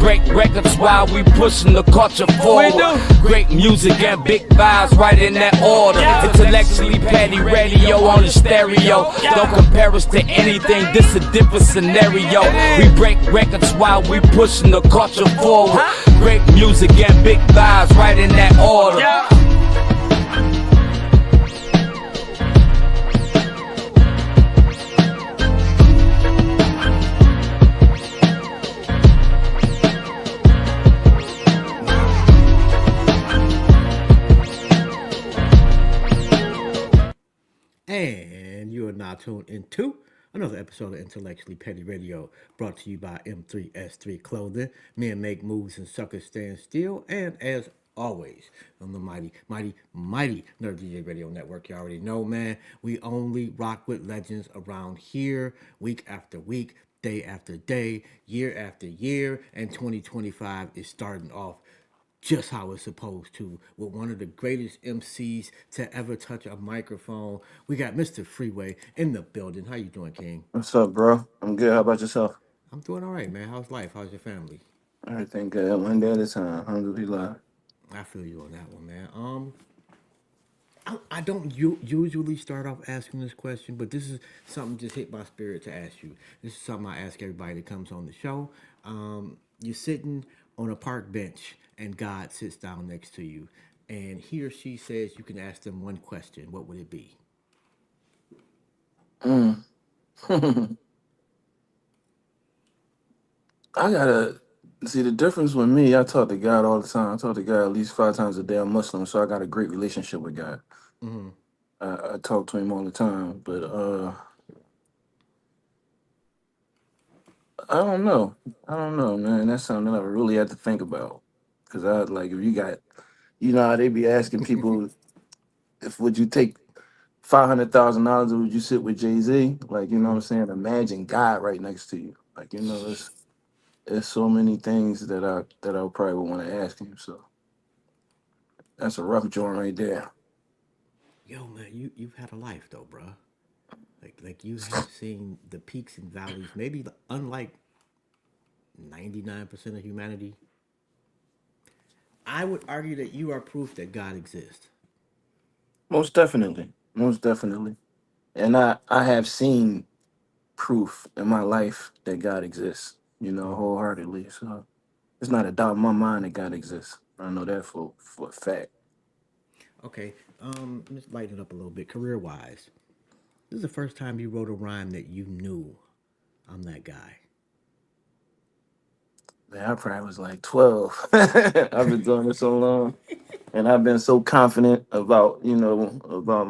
break records while we pushing the culture forward. Great music and big vibes right in that order. Intellectually petty radio on the stereo. Don't compare us to anything, this a different scenario. We break records while we pushing the culture forward. Great music and big vibes right in that order. And you are now tuned into another episode of Intellectually Petty Radio, brought to you by M3S3 Clothing. Men make moves and suckers stand still. And as always, on the mighty, mighty, mighty Nerd DJ Radio Network, you already know, man, we only rock with legends around here, week after week, day after day, year after year. And 2025 is starting off just how it's supposed to, with one of the greatest MCs to ever touch a microphone. We got Mr. Freeway in the building. How you doing, King? What's up, bro? I'm good. How about yourself? I'm doing all right, man. How's life? How's your family? Everything good. One day at a time. Alhamdulillah. I feel you on that one, man. I don't usually start off asking this question, but this is something just hit my spirit to ask you. This is something I ask everybody that comes on the show. You're sitting on a park bench, and God sits down next to you, and he or she says you can ask them one question. What would it be? Mm. I gotta see the difference with me. I talk to God all the time. I talk to God at least 5 times a day. I'm Muslim, so I got a great relationship with God. Mm-hmm. I talk to him all the time, but I don't know. I don't know, man. That's something that I really have to think about. Cause I like if you got, you know how they be asking people if would you take $500,000 or would you sit with Jay-Z? Like, you know what I'm saying? Imagine God right next to you. Like, you know, there's so many things that I probably would want to ask him. So that's a rough joint right there. Yo, man, you've had a life though, bruh. Like you have seen the peaks and valleys. Maybe unlike 99% of humanity, I would argue that you are proof that God exists. Most definitely. Most definitely. And I have seen proof in my life that God exists, you know, wholeheartedly. So it's not a doubt in my mind that God exists. I know that for a fact. Okay, let's lighten it up a little bit. Career wise, this is the first time you wrote a rhyme that you knew I'm that guy. Man, I probably was like 12. I've been doing this so long. And I've been so confident about, you know, about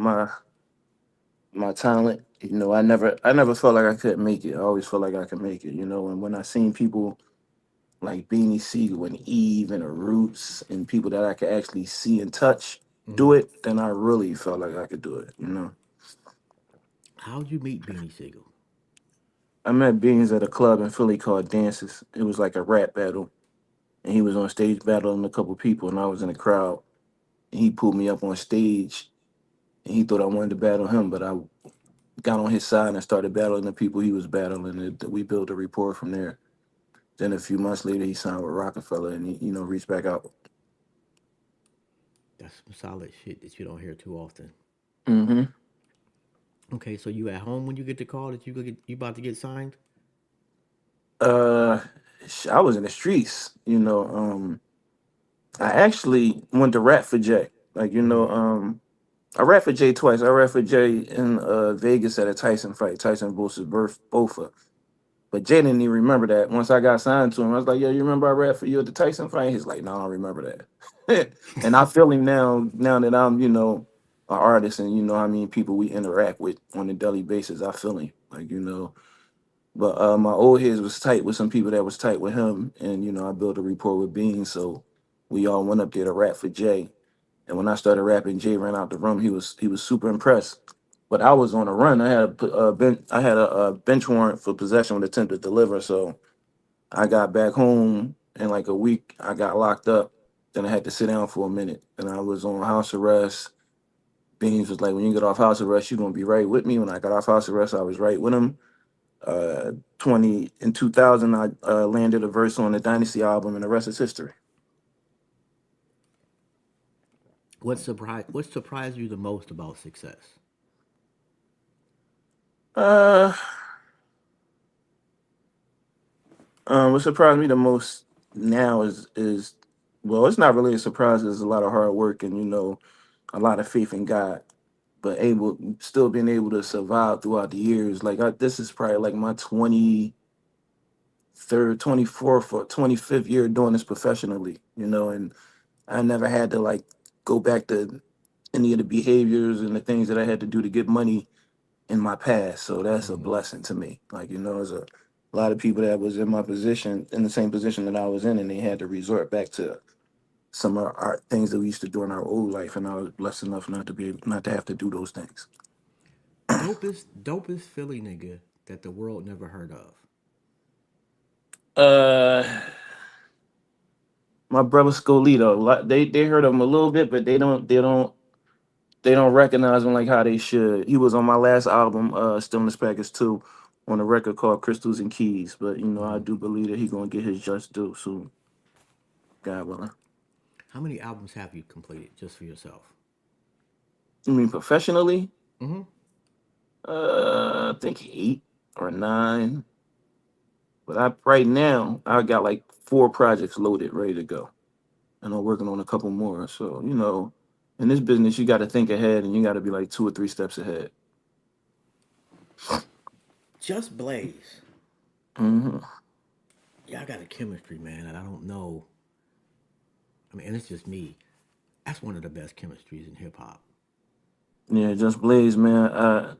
my talent. You know, I never felt like I couldn't make it. I always felt like I could make it, you know, and when I seen people like Beanie Siegel and Eve and the Roots and people that I could actually see and touch do Mm-hmm. it, then I really felt like I could do it, you know. How'd you meet Beanie Siegel? I met Beans at a club in Philly called Dances. It was like a rap battle. And he was on stage battling a couple people and I was in the crowd. And he pulled me up on stage and he thought I wanted to battle him, but I got on his side and started battling the people he was battling. And we built a rapport from there. Then a few months later, he signed with Rockefeller and he, you know, reached back out. That's some solid shit that you don't hear too often. Hmm. Okay, so you at home when you get the call that you about to get signed? Uh, I was in the streets, you know. I actually went to rap for Jay. Like, you Mm-hmm. know, I rap for Jay twice. I rap for Jay in Vegas at a Tyson fight, Tyson versus Bofa. But Jay didn't even remember that. Once I got signed to him, I was like, "Yo, you remember I rap for you at the Tyson fight?" He's like, "No, I don't remember that." And I feel him now. Now that I'm, you know, an artist, and you know, I mean, people we interact with on a daily basis. I feel him, like you know. But my old heads was tight with some people that was tight with him, and you know, I built a rapport with Bean, so we all went up there to rap for Jay. And when I started rapping, Jay ran out the room. He was super impressed. But I was on a run. I had a bench warrant for possession with attempted deliver. So I got back home in like a week. I got locked up. Then I had to sit down for a minute. And I was on house arrest. Beans was like, "When you get off house arrest, you're gonna be right with me." When I got off house arrest, I was right with him. Uh, 2000, I landed a verse on the Dynasty album, and the rest is history. What surprised you the most about success? Uh, what surprised me the most now is well, it's not really a surprise. There's a lot of hard work and a lot of faith in God, but able still being able to survive throughout the years. Like this is probably like my 23rd, 24th, or 25th year doing this professionally. And I never had to like go back to any of the behaviors and the things that I had to do to get money in my past. So that's a Mm-hmm. blessing to me. Like, there's a lot of people that was in my position, in the same position that I was in, and they had to resort back to some of our things that we used to do in our old life. And I was blessed enough not to have to do those things. Dopest Philly nigga that the world never heard of. Uh, my brother Scolito, they heard of him a little bit, but they don't recognize him like how they should. He was on my last album, Stillness Package 2, on a record called Crystals and Keys. But I Mm-hmm. do believe that he gonna get his just due soon, God willing. How many albums have you completed just for yourself? You mean professionally? Mm-hmm. I think 8 or 9. But right now I got like 4 projects loaded, ready to go, and I'm working on a couple more. So in this business, you got to think ahead, and you got to be like 2 or 3 steps ahead. Just Blaze. Hmm. Yeah, I got a chemistry, man, and I don't know. I mean, and it's just me. That's one of the best chemistries in hip hop. Yeah, just Blaze, man.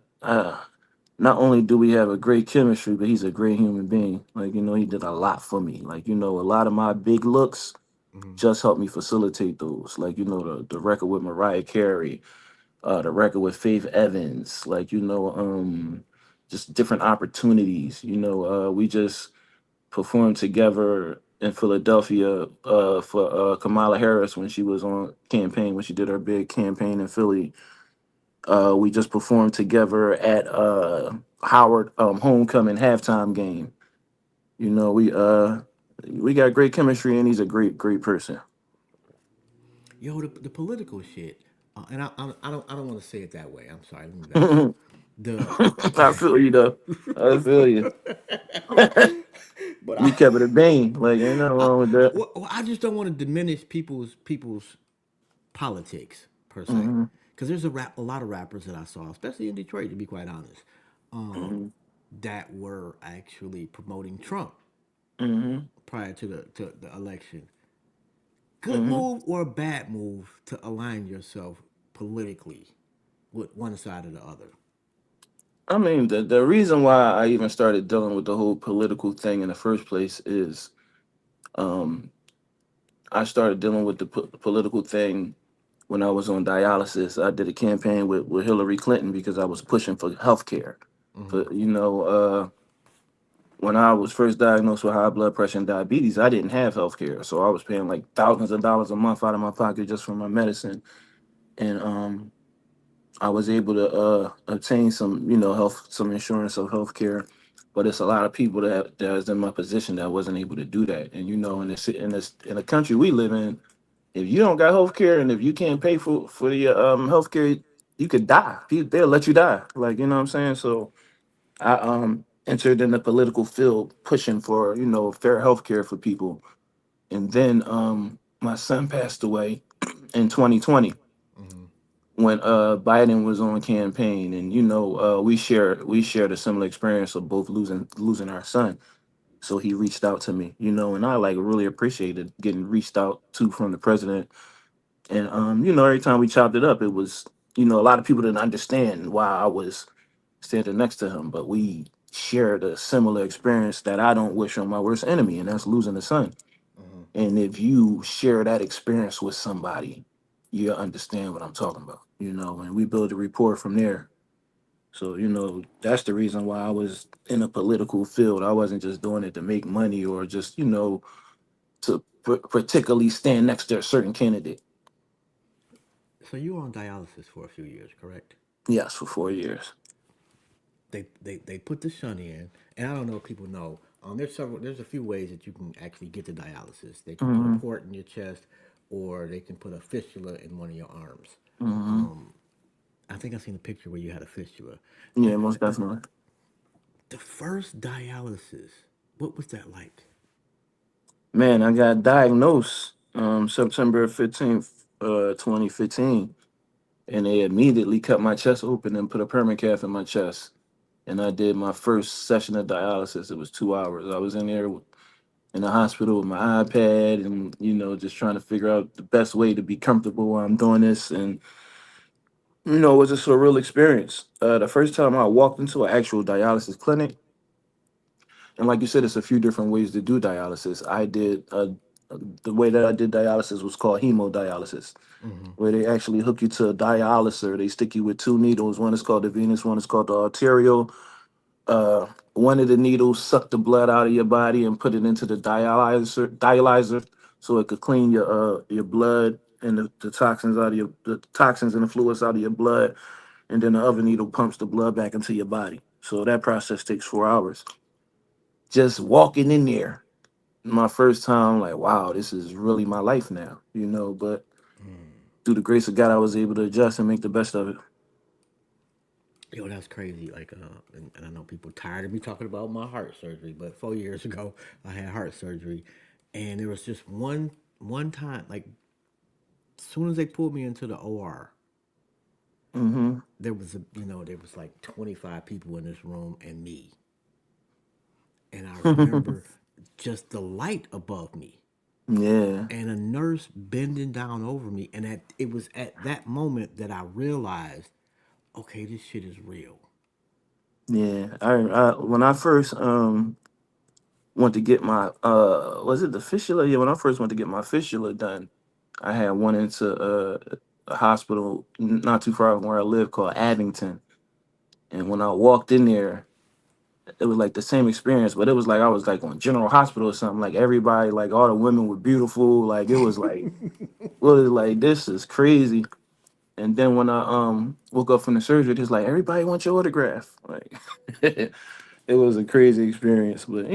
Not only do we have a great chemistry, but he's a great human being. Like, he did a lot for me. Like, a lot of my big looks Mm-hmm. just helped me facilitate those. Like, the record with Mariah Carey, the record with Faith Evans, like, just different opportunities. We just performed together in Philadelphia for Kamala Harris when she was on campaign, when she did her big campaign in Philly. We just performed together at Howard homecoming halftime game. We got great chemistry, and he's a great person. Yo, the political shit, and I don't want to say it that way. I'm sorry. Let me back up. I The feel you though. I feel you. but You kept it a bean. Like, ain't nothing wrong with that. I just don't want to diminish people's politics per se, Hmm. because there's a lot of rappers that I saw, especially in Detroit, to be quite honest, um, Hmm. that were actually promoting Trump Hmm. prior to the election. Good Hmm. move or a bad move to align yourself politically with one side or the other? I mean, the reason why I even started dealing with the whole political thing in the first place is um, I started dealing with the political thing when I was on dialysis. I did a campaign with Hillary Clinton because I was pushing for health care. Mm-hmm. But, when I was first diagnosed with high blood pressure and diabetes, I didn't have health care. So I was paying like thousands of dollars a month out of my pocket just for my medicine. And I was able to obtain some, some insurance of health care. But it's a lot of people that is in my position that wasn't able to do that. And in the country we live in, if you don't got health care and if you can't pay for your health care, you could die. They'll let you die. Like, you know what I'm saying? So I entered in the political field pushing for, fair health care for people. And then my son passed away in 2020 Mm-hmm. when Biden was on campaign, and we shared a similar experience of both losing our son. So he reached out to me, and I like really appreciated getting reached out to from the president. And every time we chopped it up, it was, a lot of people didn't understand why I was standing next to him, but we shared a similar experience that I don't wish on my worst enemy, and that's losing a son. Mm-hmm. And if you share that experience with somebody, you understand what I'm talking about, and we build a rapport from there. So, that's the reason why I was in a political field. I wasn't just doing it to make money or just, to particularly stand next to a certain candidate. So you were on dialysis for a few years, correct? Yes, for 4 years. they put the shunt in, and I don't know if people know. There's a few ways that you can actually get the dialysis. They can put a Mm-hmm. port in your chest, or they can put a fistula in one of your arms. Mm-hmm. I think I seen a picture where you had a fistula. Yeah, most definitely. The first dialysis, what was that like? Man, I got diagnosed September 15th, 2015, and they immediately cut my chest open and put a permacath in my chest. And I did my first session of dialysis. It was 2 hours. I was in there in the hospital with my iPad and, just trying to figure out the best way to be comfortable while I'm doing this. And, it was just a real experience. The first time I walked into an actual dialysis clinic, and like you said, it's a few different ways to do dialysis. The way that I did dialysis was called hemodialysis, Mm-hmm. where they actually hook you to a dialyzer. They stick you with two needles. One is called the venous, one is called the arterial. uh, One of the needles suck the blood out of your body and put it into the dialyzer so it could clean your blood and the toxins out of the toxins and the fluids out of your blood. And then the other needle pumps the blood back into your body. So that process takes 4 hours. Just walking in there, my first time, like, wow, this is really my life now. But through the grace of God, I was able to adjust and make the best of it. Yo, that's crazy. Like, and I know people tired of me talking about my heart surgery, but 4 years ago, I had heart surgery, and there was just one time, like, as soon as they pulled me into the OR, Hmm. there was like 25 people in this room and me, and I remember just the light above me, Yeah. and a nurse bending down over me, and it was at that moment that I realized, okay, this shit is real. Yeah. I when I first went to get my was it the fistula? Yeah, when I first went to get my fistula done, I had one into a hospital not too far from where I live called Abington. And when I walked in there, it was like the same experience, but it was like I was like on General Hospital or something. Like everybody, like all the women were beautiful. Like it was like, was like this is crazy. And then when I woke up from the surgery, it's like everybody wants your autograph. Like it was a crazy experience. But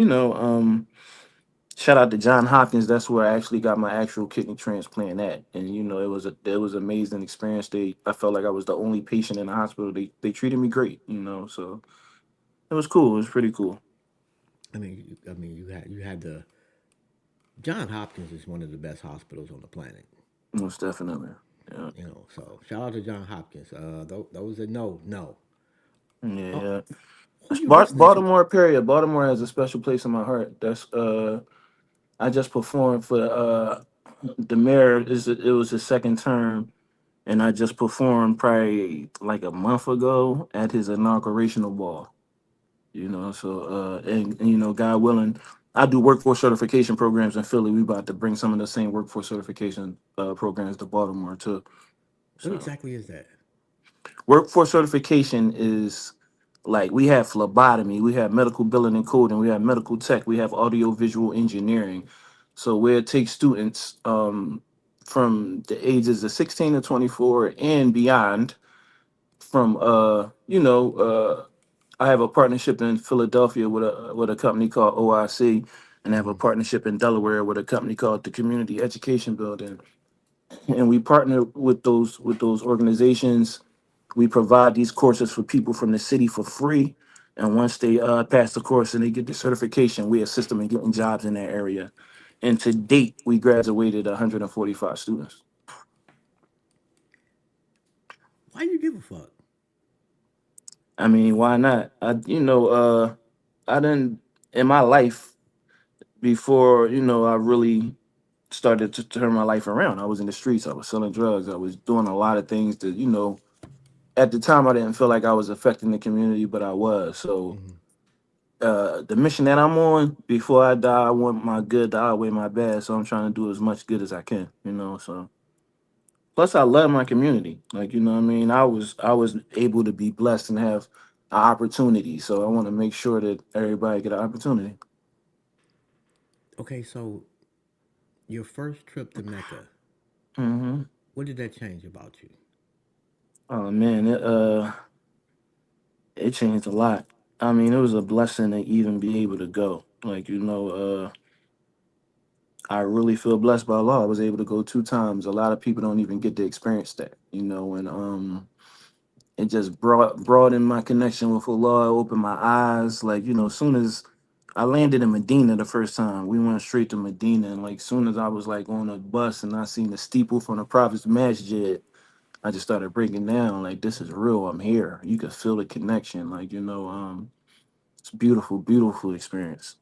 shout out to John Hopkins. That's where I actually got my actual kidney transplant at, and it was an amazing experience. I felt like I was the only patient in the hospital. They treated me great. So it was cool. It was pretty cool. You had the John Hopkins is one of the best hospitals on the planet. Most definitely. Yeah. So shout out to John Hopkins. Those that know, know. Oh, Yeah. who you listening to? Baltimore period. Baltimore has a special place in my heart. That's I just performed for the mayor. It was his second term, and I just performed probably like a month ago at his inaugurational ball. So and God willing, I do workforce certification programs in Philly. We about to bring some of the same workforce certification programs to Baltimore too. What So exactly is that? workforce certification is like we have phlebotomy, we have medical billing and coding, we have medical tech, we have audio visual engineering. So where it takes students from the ages of 16 to 24 and beyond. From I have a partnership in Philadelphia with a company called OIC, and I have a Mm-hmm. partnership in Delaware with a company called the Community Education Building. And we partner with those organizations. We provide these courses for people from the city for free. And once they pass the course and they get the certification, we assist them in getting jobs in that area. And to date, we graduated 145 students. Why you give a fuck? I mean, why not? I didn't in my life before, I really started to turn my life around. I was in the streets, I was selling drugs, I was doing a lot of things that, at the time I didn't feel like I was affecting the community, but I was. So Mm-hmm. the mission that I'm on, before I die, I want my good to outweigh my bad. So I'm trying to do as much good as I can. So plus I love my community. Like, what I mean, I was able to be blessed and have an opportunity. So I want to make sure that everybody get an opportunity. Okay, so your first trip to Mecca, Hmm. what did that change about you? Oh man, It changed a lot. I mean, it was a blessing to even be able to go. Like, I really feel blessed by Allah. I was able to go 2 times. A lot of people don't even get to experience that, and it just broadened my connection with Allah, opened my eyes. Like, as soon as I landed in Medina the first time, we went straight to Medina, and like soon as I was like on a bus and I seen the steeple from the Prophet's Masjid, I just started breaking down like this is real. I'm here. You could feel the connection. Like, it's beautiful, beautiful experience.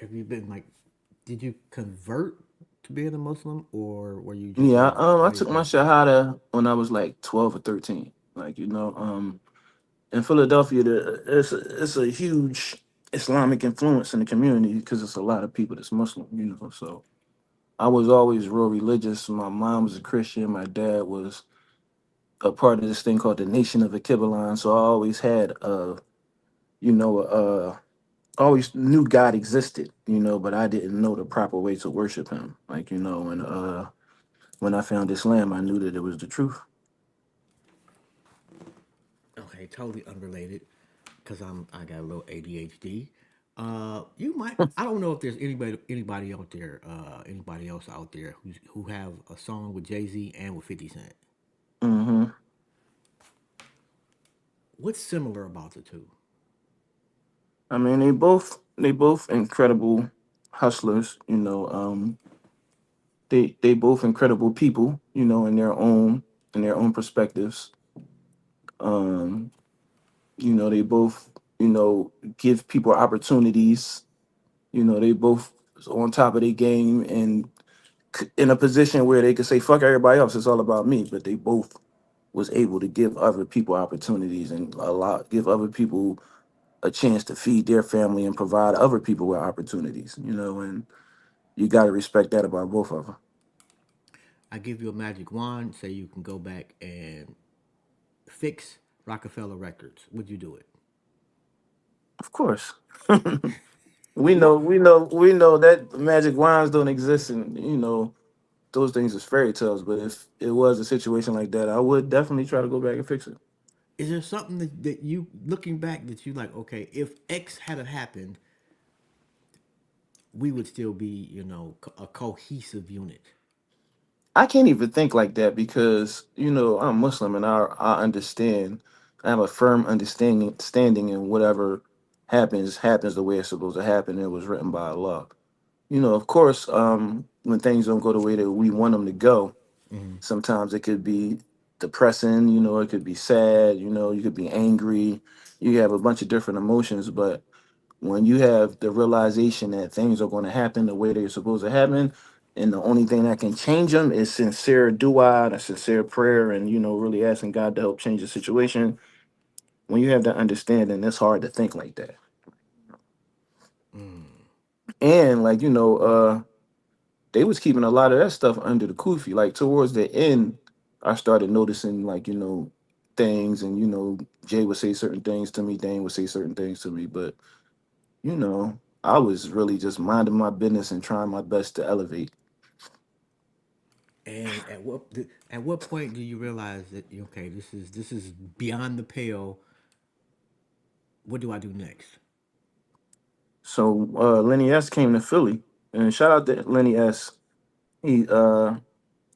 Have you been like, did you convert to being a Muslim, or were you just Yeah, I raised took my Catholic? shahada when I was like 12 or 13. Like, in Philadelphia, it's a huge Islamic influence in the community because it's a lot of people that's Muslim, So I was always real religious. My mom was a Christian. My dad was a part of this thing called the Nation of the Kibbalan. So I always had you know, always knew God existed, but I didn't know the proper way to worship Him. Like, and when I found Islam, I knew that it was the truth. Okay, totally unrelated, because I got a little ADHD. You might, I don't know if there's anybody out there, anybody else out there who have a song with Jay Z and with 50 Cent. hmm What's similar about the two? I mean, they both incredible hustlers. They both incredible people. In their own perspectives. Um, they both give people opportunities. They both on top of their game and in a position where they could say fuck everybody else. It's all about me. But they both was able to give other people opportunities and give other people a chance to feed their family and provide other people with opportunities. And you got to respect that about both of them. I give you a magic wand, say you can go back and fix Rockefeller Records. Would you do it? Of course. we know, What we know, we know that magic wands don't exist, and those things is fairy tales. But if it was a situation like that, I would definitely try to go back and fix it. is there something that you looking back that you like? Okay, if X had happened, we would still be, a cohesive unit. I can't even think like that because I'm Muslim and I understand. I have a firm standing in whatever happens the way it's supposed to happen. It was written by Allah. Of course, when things don't go the way that we want them to go, sometimes it could be depressing. It could be sad. You could be angry. You have a bunch of different emotions, but when you have the realization that things are going to happen the way they're supposed to happen, and the only thing that can change them is sincere dua and a sincere prayer, and really asking God to help change the situation. When you have that understanding, it's hard to think like that. And like they was keeping a lot of that stuff under the kufi. Like towards the end, I started noticing like things, and Jay would say certain things to me, Dane would say certain things to me, but I was really just minding my business and trying my best to elevate. And at what point do you realize that okay, this is beyond the pale? What do I do next? So Lenny S came to Philly, and shout out to Lenny S. He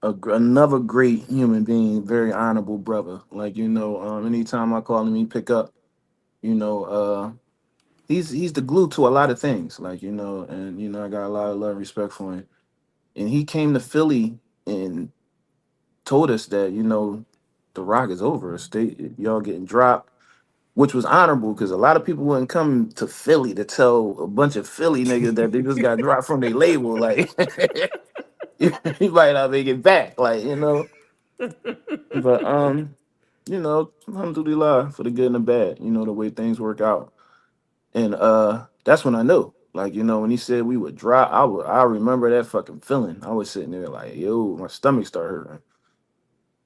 another great human being, very honorable brother. Like anytime I call him, he pick up. You know, he's the glue to a lot of things. Like and I got a lot of love and respect for him. And he came to Philly and told us that the rock is over. Stay, y'all getting dropped, which was honorable because a lot of people wouldn't come to Philly to tell a bunch of Philly niggas that they just got dropped from their label. Like, you might not make it back. Like, but alhamdulillah for the good and the bad. The way things work out, and that's when I knew. Like, when he said we would drop, I remember that fucking feeling. I was sitting there like, yo, my stomach started hurting,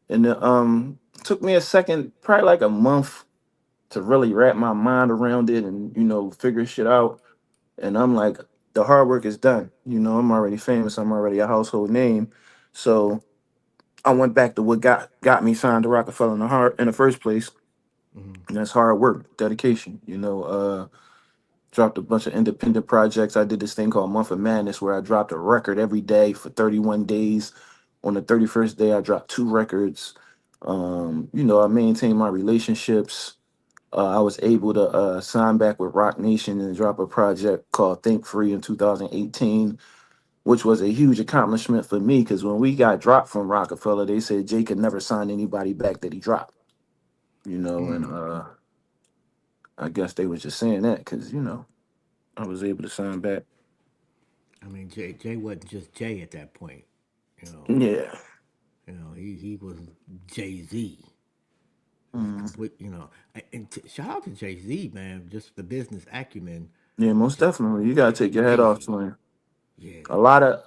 and took me a second, probably like a month to really wrap my mind around it and figure shit out. And I'm like, the hard work is done. I'm already famous. I'm already a household name. So I went back to what got me signed to Rockefeller in the first place, Hmm. and that's hard work, dedication. Dropped a bunch of independent projects. I did this thing called Month of Madness where I dropped a record every day for 31 days. On the 31st day, I dropped two records. I maintained my relationships. I was able to sign back with Rock Nation and drop a project called Think Free in 2018, which was a huge accomplishment for me because when we got dropped from Rockefeller, they said Jay could never sign anybody back that he dropped. And Mm. I guess they was just saying that because I was able to sign back. I mean, Jay wasn't just Jay at that point. You know, Yeah. he was Jay Z. It was Mm. complete. Shout out to Jay Z, man. Just the business acumen, Yeah, most just definitely. You gotta take your head off crazy. to him. Yeah. A lot of,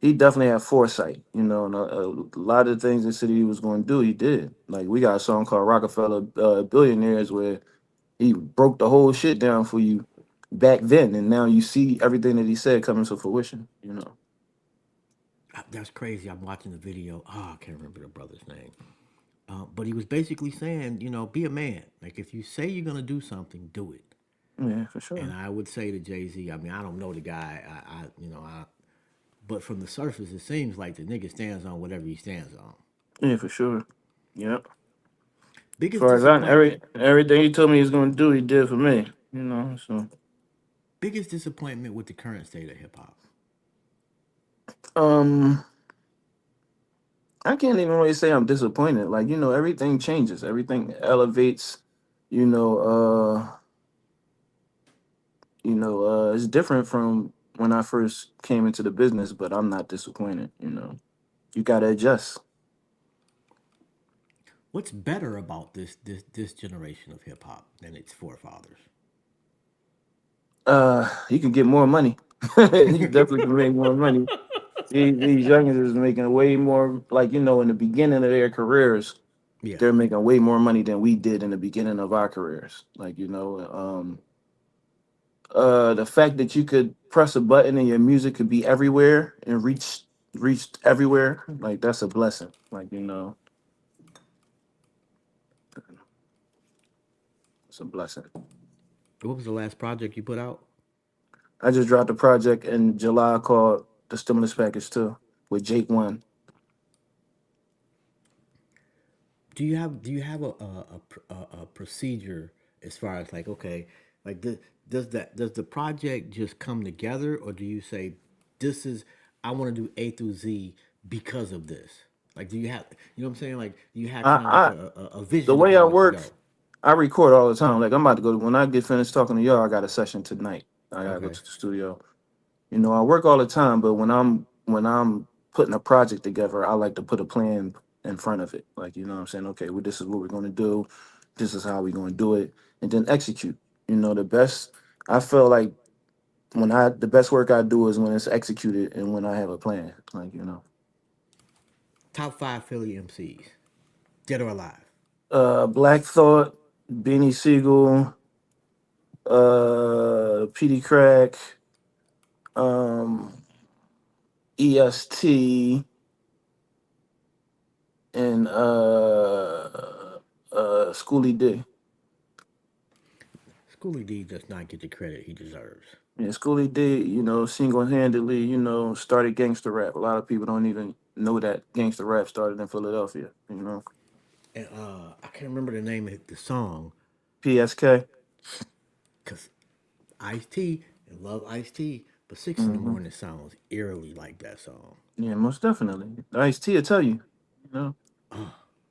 he definitely had foresight, and a lot of the things the city was going to do, he did. Like we got a song called Rockefeller Billionaires where he broke the whole shit down for you back then, and now you see everything that he said coming to fruition. That's crazy. I'm watching the video. Oh, I can't remember the brother's name. But he was basically saying, be a man. Like if you say you're gonna do something, do it. Yeah, for And sure. I would say to Jay Z, I mean, I don't know the guy. But from the surface, it seems like the nigga stands on whatever he stands on. Yeah, for sure. Yep. As Biggest far as I disappointment, everything he told me he's going to do, he did for me. So biggest disappointment with the current state of hip hop. um. I can't even really say I'm disappointed. Like, everything changes, everything elevates, you know, it's different from when I first came into the business, but I'm not disappointed. You gotta adjust. What's better about this generation of hip hop than its forefathers? You can get more money. You definitely can make more money. These youngins is making way more, like, in the beginning of their careers, Yeah. they're making way more money than we did in the beginning of our careers. Like, the fact that you could press a button and your music could be everywhere and reached everywhere, like that's a blessing. Like, it's a blessing. What was the last project you put out? I just dropped a project in July called the Stimulus Package 2 with Jake One. Do you have a procedure as far as like, okay, like does the project just come together, or do you say this is, I want to do A through Z because of this? Like, do you have, what I'm saying, like, do you have I, kind of like I a the vision of way I how it should work, go? I record all the time. Like I'm about to go when I get finished talking to y'all, I got a session tonight. I gotta go Okay. to the studio. I work all the time, but when I'm putting a project together, I like to put a plan in front of it. Like, what I'm saying, okay, well, this is what we're gonna do, this is how we're gonna do it, and then execute. The best I feel like the best work I do is when it's executed and when I have a plan. Like. Top five Philly MCs, dead or alive. Black Thought, Beanie Siegel, PD Crack, um, EST, and Schoolie D. Schoolie D does not get the credit he deserves. Yeah, Schoolie D, single handedly, started gangster rap. A lot of people don't even know that gangster rap started in Philadelphia. And I can't remember the name of the song, PSK. because Ice T and love Ice T, but 6 in the Hmm. morning sounds eerily like that song. Yeah, most definitely. Ice T will tell you. You know.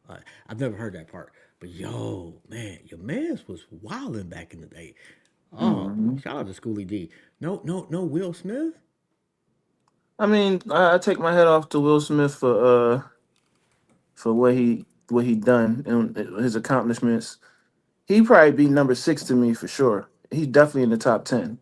Uh, I've never heard that part, but yo, man, your man's was wilding back in the day. Oh, Hmm. shout out to Schoolie D. No, no, no, Will Smith. I mean, I take my head off to Will Smith for what he done and his accomplishments. He probably be number six to me for sure. He's definitely in the top 10.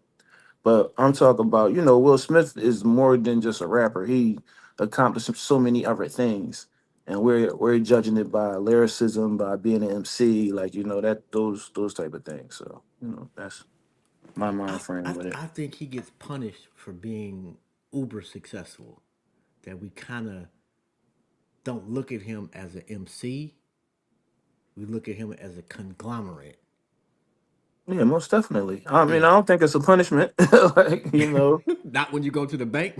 But I'm talking about, Will Smith is more than just a rapper. He accomplished so many other things. And we're judging it by lyricism, by being an MC, like, that those type of things. So, that's my mind frame with it. I think he gets punished for being uber successful. that we kind of don't look at him as an MC. We look at him as a conglomerate. Yeah, most definitely. I mean, I Yeah. don't think it's a punishment. Like, Not when you go to the bank.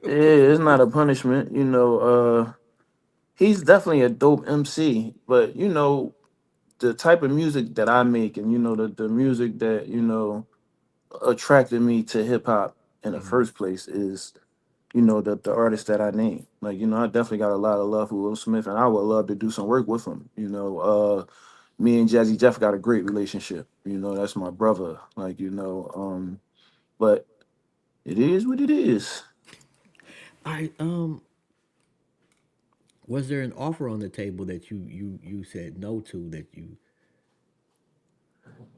yeah, it's not a punishment. He's definitely a dope MC, but the type of music that I make, and the music that attracted me to hip hop in the Mhm. first place is the artist that I named. Like, I definitely got a lot of love for Will Smith, and I would love to do some work with him. Me and Jazzy Jeff got a great relationship. That's my brother. Like, but it is what it is. I was there an offer on the table that you said no to that you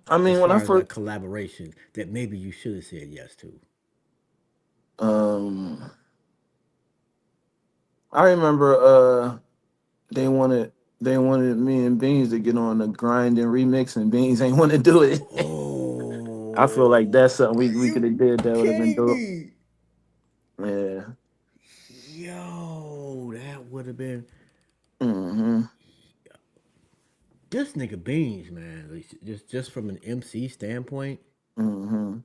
I as mean, when I far as a first, collaboration that maybe you should have said yes to? um, I remember, they wanted they wanted me and Beans to get on the grind and remix, and Beans ain't want to do it. I feel like that's Oh, something we could you have did that would have been kidding dope. me? Yeah. Yo, that would have been Hmm. this nigga Beans, man. Like, just from an MC standpoint, Hmm.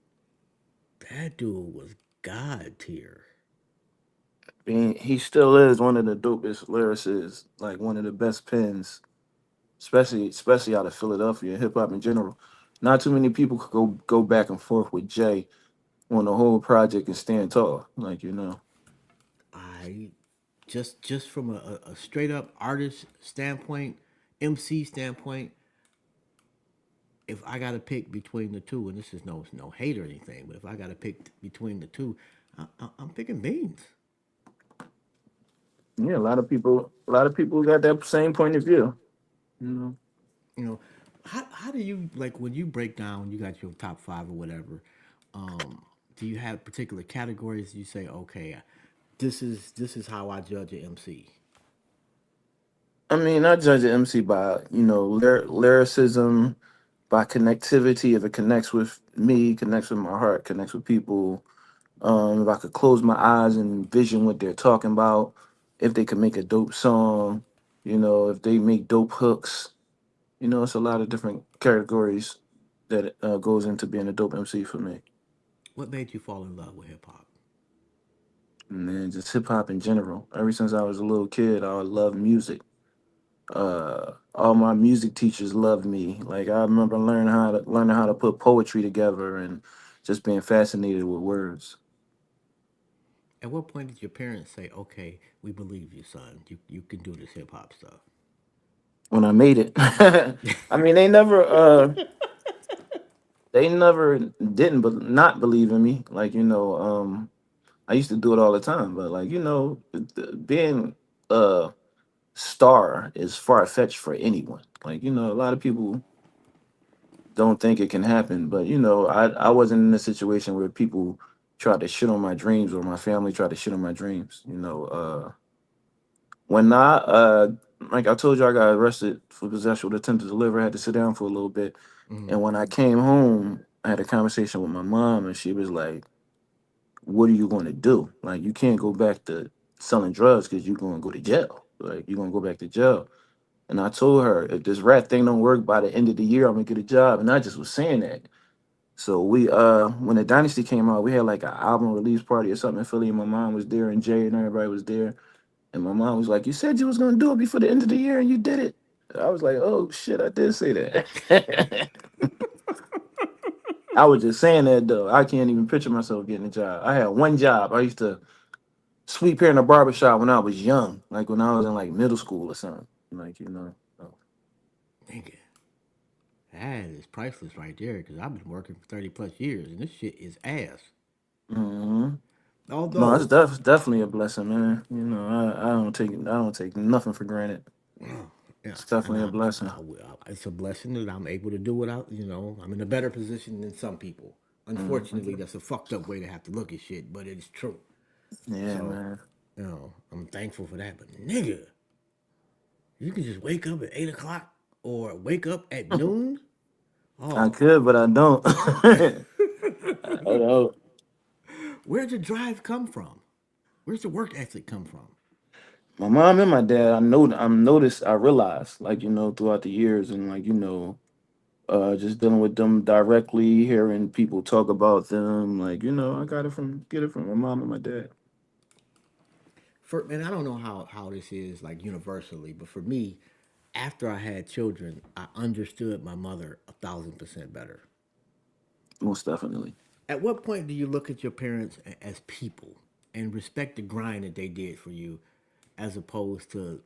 that dude was god tier. He still is one of the dopest lyricists, like one of the best pens, especially out of Philadelphia, hip hop in general. Not too many people could go back and forth with Jay on the whole project and stand tall. Like, I just from a straight up artist standpoint, MC standpoint, if I got to pick between the two, and this is no hate or anything, but if I got to pick between the two, I'm picking Beans. yeah, a lot of people got that same point of view. You know. You know, how do you like when you break down? You got your top five or whatever. Do you have particular categories? You say, okay, this is how I judge an MC. I mean, I judge an MC by lyricism, by connectivity. If it connects with me, connects with my heart, connects with people. If I could close my eyes and envision what they're talking about, if they could make a dope song, if they make dope hooks, it's a lot of different categories that goes into being a dope MC for me. What made you fall in love with hip hop? And then just hip hop in general. Ever since I was a little kid, I loved music. All my music teachers loved me. Like, I remember learning how to put poetry together and just being fascinated with words. At what point did your parents say, okay, we believe you, son. You can do this hip hop stuff? When I made it, I mean, they never didn't but not believe in me. Like, I used to do it all the time, but like, being a star is far fetched for anyone. Like, a lot of people don't think it can happen. But I wasn't in a situation where people tried to shit on my dreams, or my family tried to shit on my dreams. When I like I told you, I got arrested for possession with attempt to deliver. I had to sit down for a little bit, Mm-hmm. and when I came home, I had a conversation with my mom, and she was like, "What are you going to do? Like, you can't go back to selling drugs because you're going to go to jail. Like, you're going to go back to jail." And I told her, if this rat thing don't work by the end of the year, I'm gonna get a job. And I just was saying that. So we when the Dynasty came out, we had like an album release party or something in Philly, and my mom was there and Jay and everybody was there. And my mom was like, "You said you was gonna do it before the end of the year and you did it." I was like, "Oh shit, I did say that." I was just saying that though. I can't even picture myself getting a job. I had one job. I used to sweep here in a barber shop when I was young, like when I was in like middle school or something. Like, so. Nigga, that is priceless right there. Because I've been working for 30 plus years, and this shit is ass. Mhm. No, Although, definitely a blessing, man. I don't take nothing for granted. yeah, It's and definitely a blessing. it's a blessing that I'm able to do without. I'm in a better position than some people. Unfortunately, Mhm. that's a fucked up way to have to look at shit, but it's true. Yeah, So, man. I'm thankful for that. But nigga, you can just wake up at 8 o'clock or wake up at noon. I Oh, could, but I don't. I don't. where'd your drive come from? Where's the work ethic come from? My mom and my dad, I realized, like, throughout the years, and like, just dealing with them directly, hearing people talk about them, like, I get it from my mom and my dad. And I don't know how this is like universally, but for me, after I had children, I understood my mother 1,000% better. Most definitely. At what point do you look at your parents as people and respect the grind that they did for you, as opposed to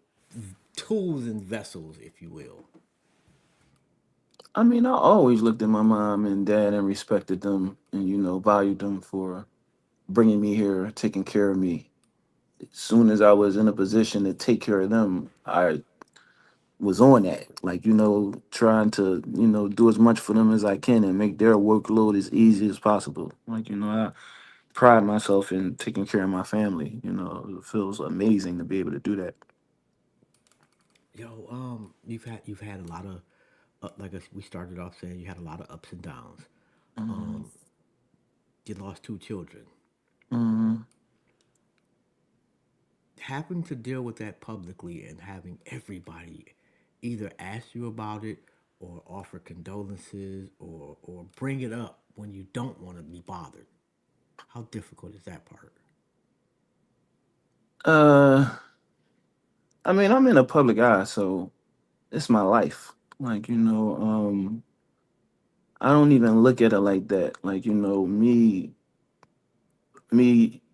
tools and vessels, if you will? I mean, I always looked at my mom and dad and respected them, and valued them for bringing me here, taking care of me. As soon as I was in a position to take care of them, I was on that, like, trying to do as much for them as I can and make their workload as easy as possible. Like, I pride myself in taking care of my family. It feels amazing to be able to do that. Yo, you've had a lot of, we started off saying you had a lot of ups and downs. Hmm. Um, you lost two children. Hmm. Having to deal with that publicly and having everybody either ask you about it or offer condolences or bring it up when you don't want to be bothered. How difficult is that part? uh I mean, I'm in a public eye, so it's my life. Like, I don't even look at it like that. Like, me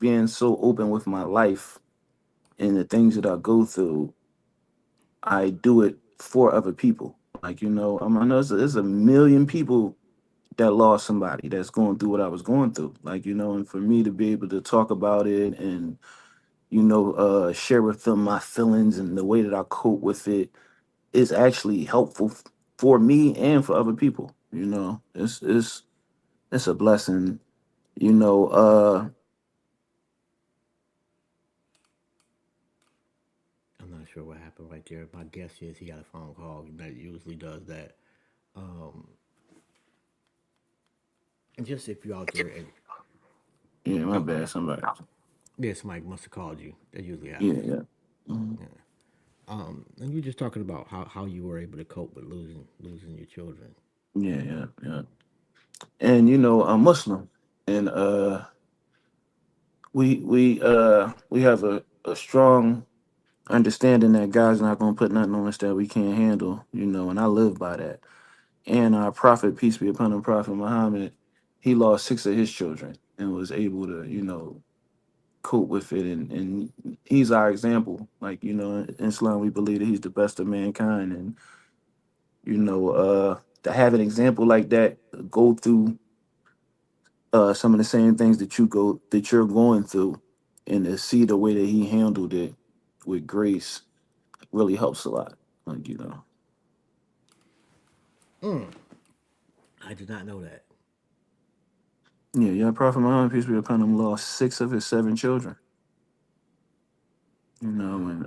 being so open with my life and the things that I go through, I do it for other people. Like, I know there's a million people that lost somebody that's going through what I was going through. Like, and for me to be able to talk about it and, share with them my feelings and the way that I cope with it is actually helpful for me and for other people. It's a blessing. You know, uh I'm not sure what happened right there. My guess is he got a phone call. That usually does that. Um, and just if you're out there and yeah, my oh, bad, somebody. yes, Mike must have called you. That usually Yeah, happens. yeah. Mhm. Yeah. And you were just talking about how you were able to cope with losing your children. Yeah, yeah, yeah. And I'm Muslim, and we have a strong understanding that God's not gonna put nothing on us that we can't handle, and I live by that. And our prophet, peace be upon him, Prophet Muhammad, he lost six of his children and was able to, cope with it, and he's our example. Like, in Islam we believe that he's the best of mankind, and to have an example like that go through some of the same things that you're going through, and to see the way that he handled it with grace really helps a lot. Like, I did not know that. yeah, yeah. Prophet Muhammad, peace be upon him, lost six of his seven children. Wow. And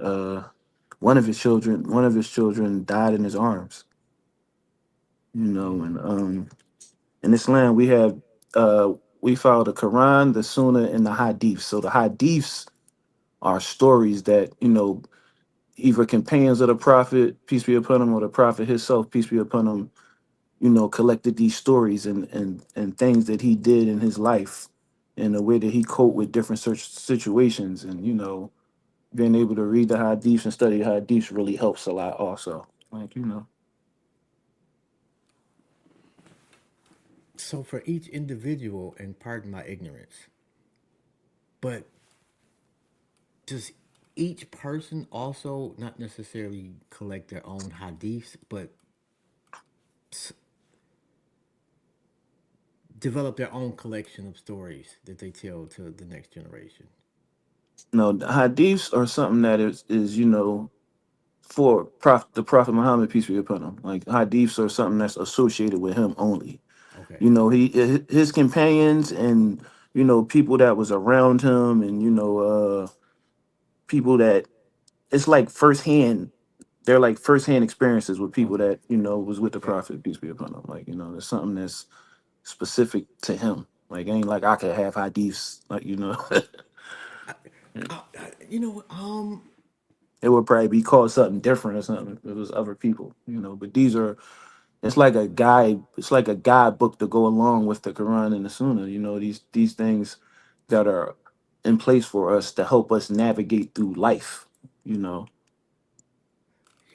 one of his children died in his arms. And in Islam uh we follow the Quran, the Sunnah, and the Hadiths. So the Hadiths are stories that either companions of the Prophet, peace be upon him, or the Prophet himself, peace be upon him, collected these stories and things that he did in his life, and the way that he coped with different search situations, and being able to read the Hadiths and study the Hadiths really helps a lot. Also, like, So for each individual, and pardon my ignorance, but does each person also not necessarily collect their own hadiths, but develop their own collection of stories that they tell to the next generation? no, the Hadiths are something that is for the Prophet Muhammad, peace be upon him. Like, Hadiths are something that's associated with him only. Okay. His companions and people that was around him, and people that it's like firsthand. They're like firsthand experiences with people Okay. that was with the Okay. Prophet, peace be upon him. Like, there's something that's specific to him. Like, ain't like I could have hadiths, like. You know, It would probably be called something different or something if it was other people, you know. But these are, it's like a guide, it's like a guidebook to go along with the Quran and the Sunnah. You know, these things that are in place for us to help us navigate through life. You know.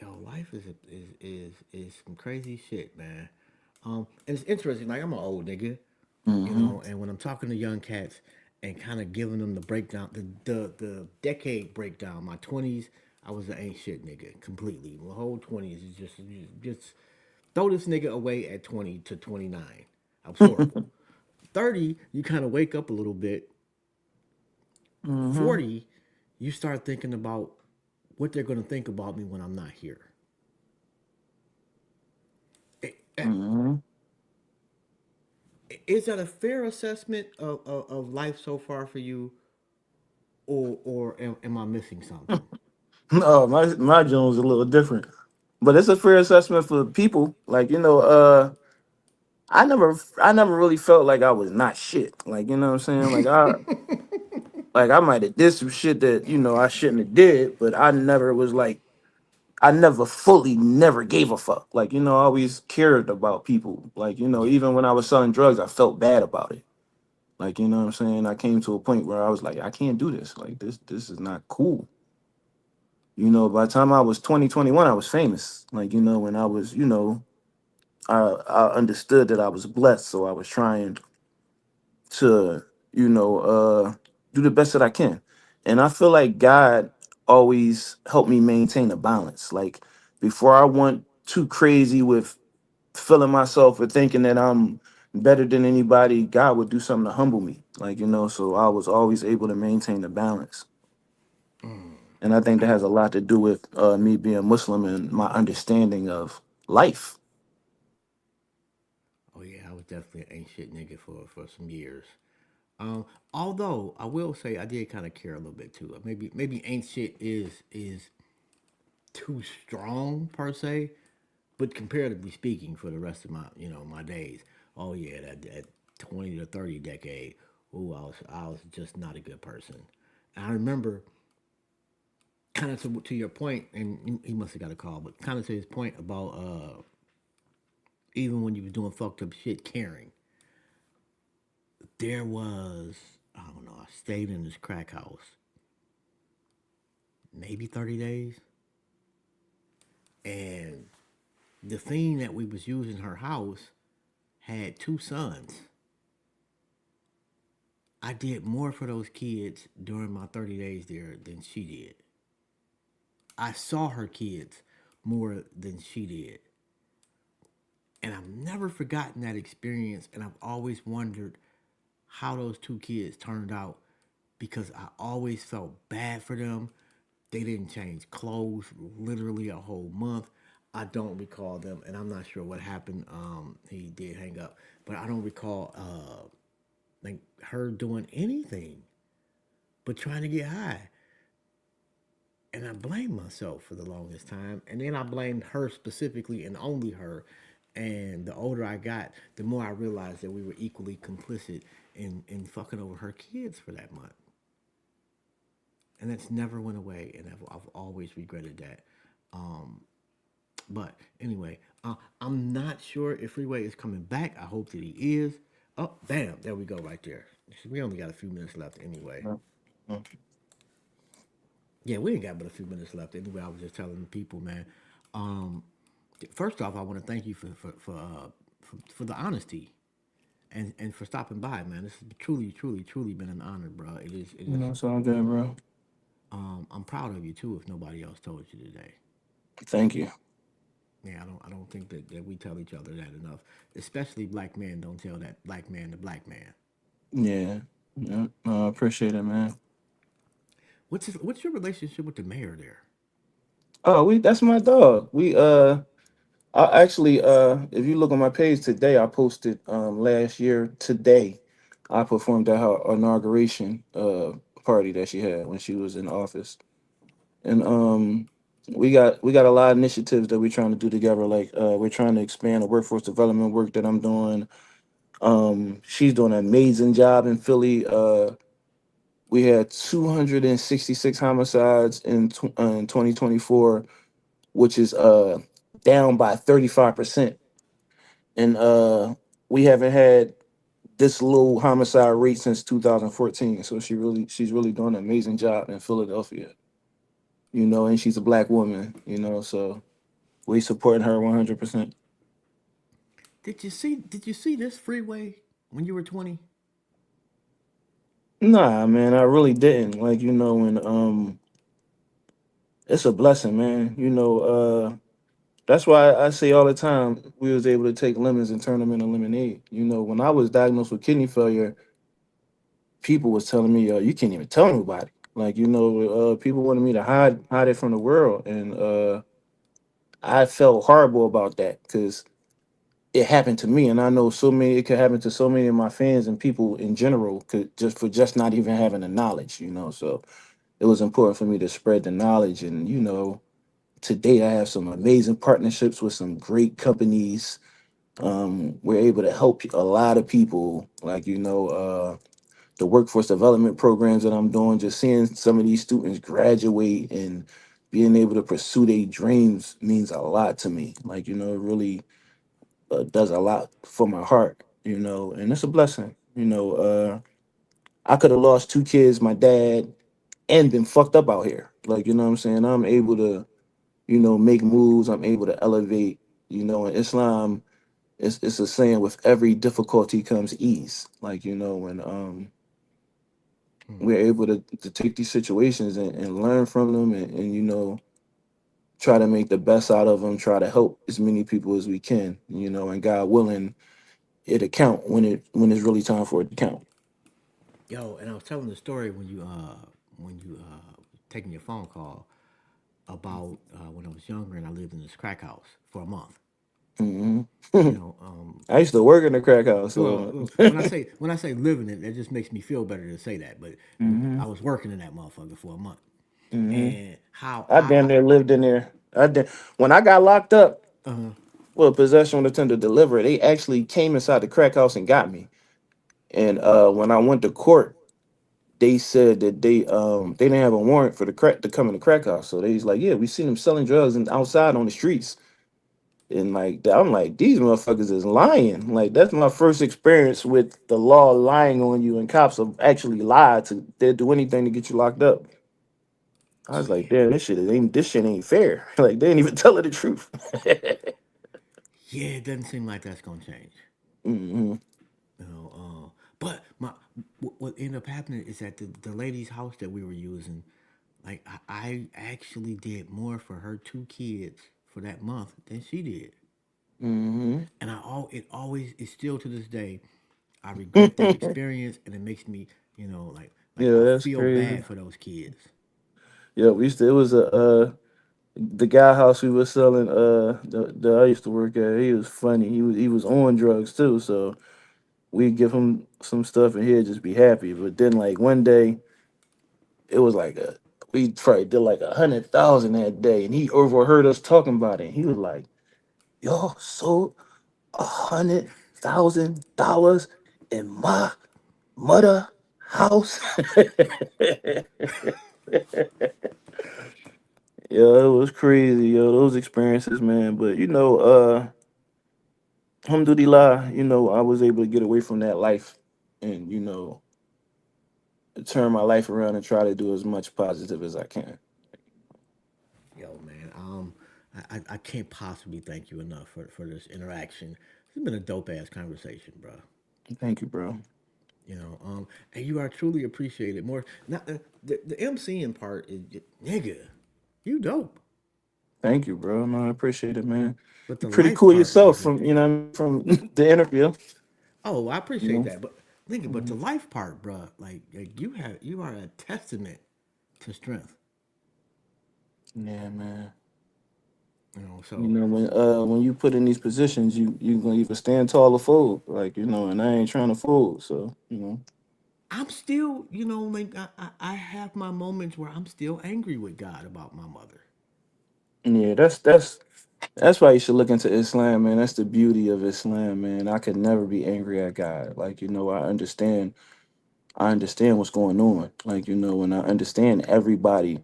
yo, life is some crazy shit, man. And it's interesting. Like I'm an old nigga, you Hmm. know, and when I'm talking to young cats and kind of giving them the breakdown, the decade breakdown. My 20s, I was an ain't shit nigga completely. My whole 20s is just throw this nigga away at 20 to 29. I was horrible. 30, you kind of wake up a little bit. Hmm. 40, you start thinking about what they're going to think about me when I'm not here. Hmm. Is that a fair assessment of life so far for you, or am I missing something? No, my Jones is a little different, but it's a fair assessment for people. Like, you know, I never really felt like I was not shit. Like, you know what I'm saying? Like I might have did some shit that, you know, I shouldn't have did, but I never was like, I never fully never gave a fuck. Like, you know, I always cared about people. Like, you know, Yeah. even when I was selling drugs, I felt bad about it. Like, you know what I'm saying? I came to a point where I was like, I can't do this. Like, this is not cool. You know, by the time I was 2021, I was famous. Like, you know, when I was, you know, I understood that I was blessed, so I was trying to, you know, do the best that I can. And I feel like God always helped me maintain a balance. Like, before I went too crazy with feeling myself or thinking that I'm better than anybody, God would do something to humble me. Like, you know, so I was always able to maintain the balance. And I think that has a lot to do with me being Muslim and my understanding of life. Oh yeah, I was definitely an ain't shit nigga for some years. Although I will say I did kind of care a little bit too. Maybe ain't shit is too strong per se, but comparatively speaking, for the rest of my my days, oh yeah, that 20 to 30 decade, ooh, I was just not a good person. And I remember kind of to your point, and he must have got a call, but kind of to his point about even when you was doing fucked up shit, caring. There was, I don't know, I stayed in this crack house maybe 30 days, and the thing that we was using her house had two sons. I did more for those kids during my 30 days there than she did. I saw her kids more than she did. And I've never forgotten that experience. And I've always wondered how those two kids turned out because I always felt bad for them. They didn't change clothes literally a whole month. I don't recall them, and I'm not sure what happened. He did hang up, but I don't recall like her doing anything but trying to get high. And I blamed myself for the longest time. And then I blamed her specifically and only her. And the older I got, the more I realized that we were equally complicit in fucking over her kids for that month. And that's never went away. And I've always regretted that. Um, but anyway, I'm not sure if Freeway is coming back. I hope that he is. Oh, damn. There we go right there. We only got a few minutes left anyway. Yeah, we ain't got but a few minutes left anyway. I was just telling the people, man. Um, First off, I want to thank you for the honesty and for stopping by, man. This has truly been an honor, bro. It is. It You is. know, so I'm good, bro. I'm proud of you too. If nobody else told you today, Thank you. yeah, I don't think that we tell each other that enough. Especially black men don't tell that black man to black man. Yeah. Yeah. No, I appreciate it, man. What's your relationship with the mayor there? Oh, we that's my dog. I actually if you look on my page today, I posted last year today. I performed at her inauguration party that she had when she was in office. And we got a lot of initiatives that we're trying to do together. Like we're trying to expand the workforce development work that I'm doing. She's doing an amazing job in Philly We had 266 homicides in 2024, which is down by 35%. And we haven't had this low homicide rate since 2014. So she's really doing an amazing job in Philadelphia. And she's a black woman. So we supporting her 100%. Did you see this freeway when you were 20? Nah, man, I really didn't. Like, and it's a blessing, man. That's why I say all the time we was able to take lemons and turn them into lemonade. When I was diagnosed with kidney failure, people was telling me, you can't even tell nobody. Like, people wanted me to hide it from the world. And I felt horrible about that because it happened to me. And I know it could happen to so many of my fans and people in general could just not even having the knowledge. So it was important for me to spread the knowledge. And, today I have some amazing partnerships with some great companies. We're able to help a lot of people, like, the workforce development programs that I'm doing, just seeing some of these students graduate and being able to pursue their dreams means a lot to me. Like, it really does a lot for my heart, and it's a blessing. I could have lost two kids, my dad, and been fucked up out here. Like, what I'm saying? I'm able to, make moves. I'm able to elevate. In Islam, it's a saying, with every difficulty comes ease. Like, when Hmm. we're able to take these situations and learn from them, and try to make the best out of them, try to help as many people as we can, and God willing, it'll count when it's really time for it to count. Yo, and I was telling the story when you taking your phone call about when I was younger and I lived in this crack house for a month. Hmm. You know, I used to work in the crack house, well, so. when I say living it, that just makes me feel better to say that. But Hmm. I was working in that motherfucker for a month, Hmm. and how I damn near lived in there. When I got locked up, uh, well, possession with intent to deliver, they actually came inside the crack house and got me. And when I went to court, they said that they didn't have a warrant for the crack to come in the crack house. So they was like, yeah, we seen them selling drugs and outside on the streets. And like I'm like, these motherfuckers is lying. Like, that's my first experience with the law lying on you, and cops have actually lied to they do anything to get you locked up. I was like, yeah, damn, this shit ain't fair. Like, they ain't even telling the truth. yeah, it doesn't seem like that's gonna change. Hmm. You know, but what ended up happening is that the lady's house that we were using, like I actually did more for her two kids for that month than she did. Hmm. And it always is still to this day. I regret that experience, and it makes me, like Yeah, I that's feel crazy. bad for those kids. Yeah, we used to. It was the guy house we were selling. That I used to work at. He was funny. He was on drugs too. So we'd give him some stuff, and he'd just be happy. But then, like, one day, it was like we probably did like 100,000 that day, and he overheard us talking about it. He was like, "Y'all sold $100,000 in my mother house." Yeah, it was crazy, yo. Those experiences, man. But alhamdulillah, I was able to get away from that life and, turn my life around and try to do as much positive as I can. Yo, man, I can't possibly thank you enough for this interaction. It's been a dope ass conversation, bro. Thank you, bro. And you are truly appreciated. More, not the MCing part is, nigga, you dope. Thank you, bro. No, I appreciate it, man. But You're the pretty life cool part, yourself nigga. from, from the interview. Oh, I You appreciate know? that, but nigga, but the Mhm. life part, bro, like you are a testament to strength. Yeah, man. So When you put in these positions, you gonna either stand tall or fold. Like, and I ain't trying to fold. So. I'm still, like I have my moments where I'm still angry with God about my mother. Yeah, that's why you should look into Islam, man. That's the beauty of Islam, man. I could never be angry at God. Like, I understand I understand what's going on. Like, and I understand everybody.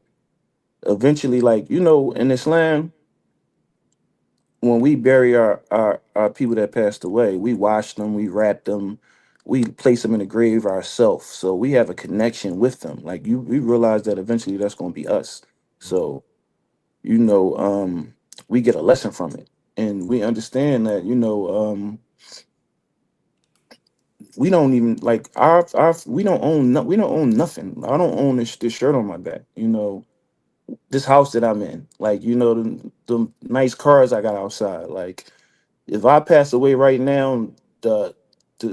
Eventually, like, in Islam, when we bury our people that passed away, we wash them, we wrap them, we place them in the grave ourselves. So we have a connection with them. Like we realize that eventually that's gonna be us. So, you know, um, we get a lesson from it. And we understand that, we don't even like our we don't own we don't own nothing. I don't own this shirt on my back, this house that I'm in, like, the nice cars I got outside. Like, if I pass away right now, the,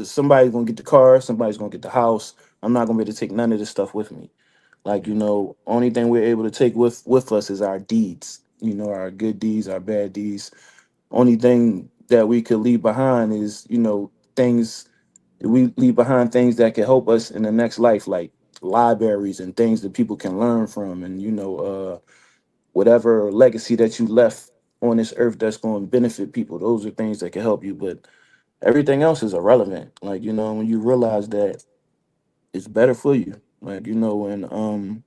somebody's gonna get the car, somebody's gonna get the house. I'm not gonna be able to take none of this stuff with me. Like, Yeah. only thing we're able to take with us is our deeds. Our good deeds, our bad deeds. Only thing that we could leave behind is, things we leave behind, things that can help us in the next life, like libraries and things that people can learn from, and whatever legacy that you left on this earth that's going to benefit people. Those are things that can help you, but everything else is irrelevant. Like, when you realize that it's better for you, like, and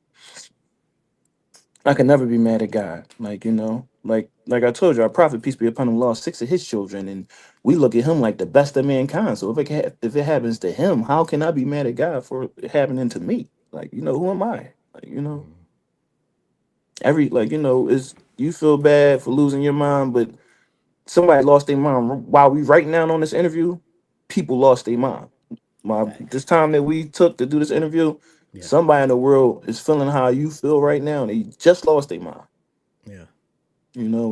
I can never be mad at God. Like, like I told you, our prophet, peace be upon him, lost six of his children, and we look at him like the best of mankind. So if it happens to him, how can I be mad at God for it happening to me? Like, who am I? Like, is you feel bad for losing your mom, but somebody lost their mom while we right now on this interview. People lost their mom. Facts. This time that we took to do this interview, Yeah. somebody in the world is feeling how you feel right now, and they just lost their mom. Yeah.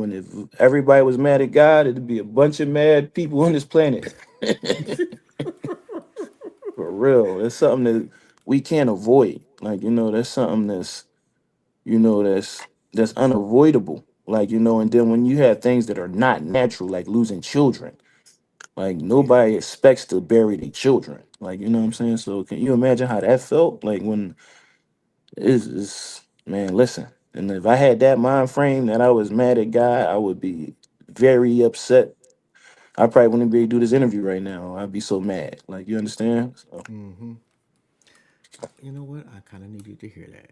And if everybody was mad at God, it'd be a bunch of mad people on this planet. For real, it's something that we can't avoid. Like, that's something that's unavoidable. Like, and then when you have things that are not natural, like losing children, like Yeah. nobody expects to bury their children. Like, what I'm Yeah. saying? So can you imagine how that felt? Like when is man, listen. And if I had that mind frame that I was mad at God, I would be very upset. I probably wouldn't be able to do this interview right now. I'd be so mad. Like, you understand? So, Mm-hmm. You know what? I kind of needed to hear that.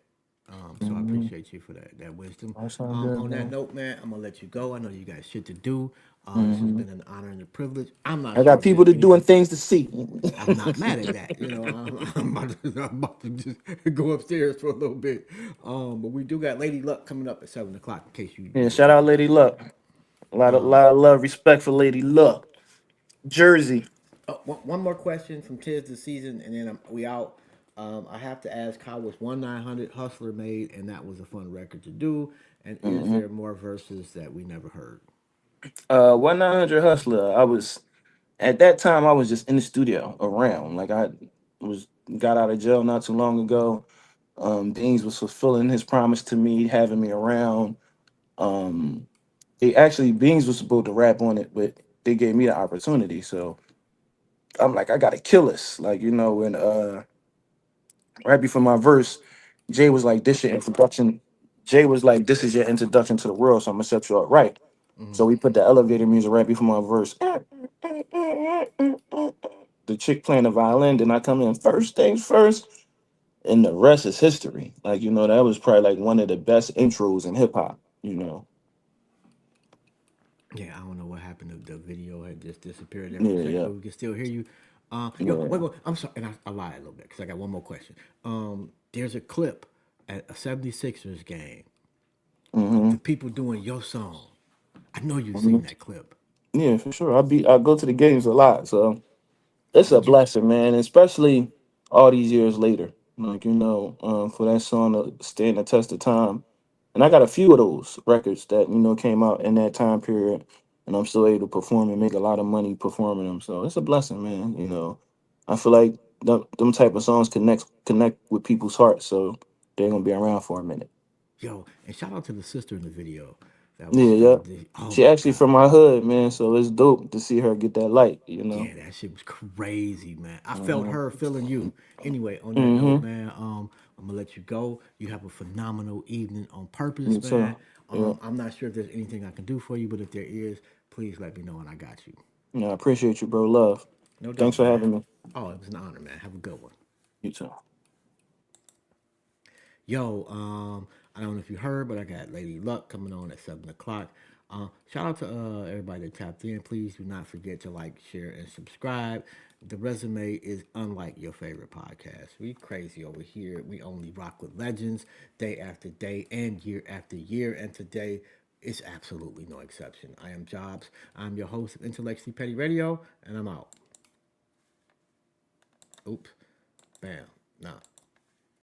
So I mhm. appreciate you for that wisdom. That sounds good, On that man. note, man, I'm gonna let you go. I know you got shit to do. This has Hmm. been an honor and a privilege. I'm not I sure got if there's people to any. doing things to see. I'm not mad at that. I'm about to just go upstairs for a little bit. But we do got Lady Luck coming up at 7 o'clock. In case you Yeah, were shout looking out for Lady that. Luck. Lot of love, respect for Lady Luck. Jersey. One more question from Tis the season, and then we out. I have to ask, how was 1-900 Hustler made? And that was a fun record to do. And is Hmm. there more verses that we never heard? 1-900 Hustler. I was at that time. I was just in the studio around. Like I was got out of jail not too long ago. Beans was fulfilling his promise to me, having me around. Um, Beans was supposed to rap on it, but they gave me the opportunity. So I'm like, I gotta kill this. Like, and right before my verse, Jay was like, "This your introduction." Jay was like, "This is your introduction to the world, so I'm gonna set you up right." Hmm. So we put the elevator music right before my verse. The chick playing the violin, then I come in first things first, and the rest is history. Like, that was probably like one of the best intros in hip hop. Yeah, I don't know what happened. The video had just disappeared there for a Yeah, second, yeah, but we can still hear you. yeah. Wait. I'm sorry, and I lied a little bit because I got one more question. There's a clip at a 76ers game of the Hmm. people doing your song. I know you've Hmm. seen that clip. Yeah, for sure. I go to the games a lot, so it's a Would you? blessing, man, especially all these years later. Like, for that song to stand the test of time. And I got a few of those records that, came out in that time period, and I'm still able to perform and make a lot of money performing them. So it's a blessing, man. I feel like them type of songs connect with people's hearts, so they're gonna be around for a minute. Yo, and shout out to the sister in the video. Yeah, That yeah. was the, oh She my actually god. from my hood, man, so it's dope to see her get that light. Yeah, that shit was crazy, man. I felt Hmm. her feeling you. Anyway, on that note, Hmm. man, I'm gonna let you go. You have a phenomenal evening on purpose, Me man. too. Yeah. I'm not sure if there's anything I can do for you, but if there is, please let me know and I got you. Yeah, I appreciate you, bro. Love. No Thanks doubt, for man. having me. Oh, it was an honor, man. Have a good one. You too. Yo, I don't know if you heard, but I got Lady Luck coming on at 7 o'clock. Shout out to everybody that tapped in. Please do not forget to like, share, and subscribe. The resume is unlike your favorite podcast. We crazy over here. We only rock with legends day after day and year after year. And today is absolutely no exception. I am Jobs. I'm your host of Intellectually Petty Radio, and I'm out. Oops. Bam. Nah.